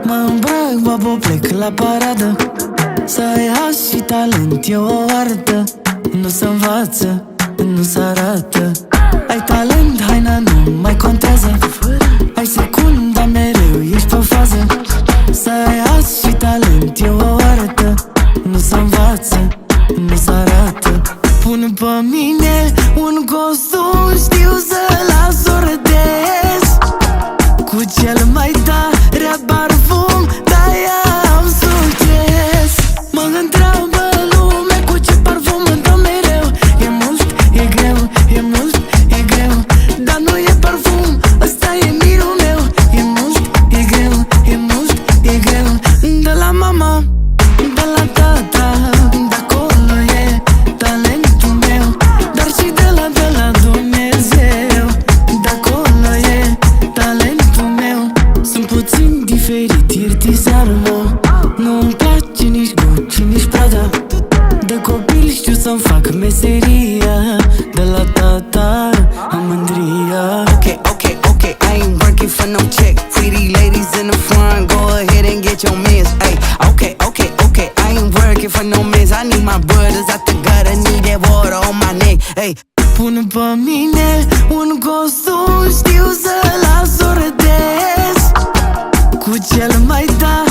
Mă îmbrac, babo, plec la paradă. Să ai has și talent e o artă. Nu se învață, nu se arată. Ai talent, haina nu mai contează. Ai secunda, mereu ești pe fază. Să ai has și talent e o artă. Nu se învață, nu se arată. Pun pe mine un costum, știu să las o râdez. Cu cel mai tare parfum, de-aia am succes. Mă întreabă lumea cu ce parfum îmi dă mereu. E mult, e greu, e mult, e greu, dar nu e parfum, ăsta e mirul meu. E mult, e greu, e mult, e greu. De la mama, de la tata, de acolo e talentul meu. Dar și de la Dumnezeu, de acolo e talentul meu. Sunt puțin diferit, iertizarul meu. Nu-mi place nici Gucci, nici Prada. De copil știu să-mi fac meseria. De la tata am mândria. Okay, I ain't working for no check. Pretty ladies in the front, go ahead and get your mans. Ay, okay, I ain't working for no mans. I need my brothers out the gutter, need that water on my neck. Ay, pun pe mine un costum, știu să las o râdez. Cu cel mai tare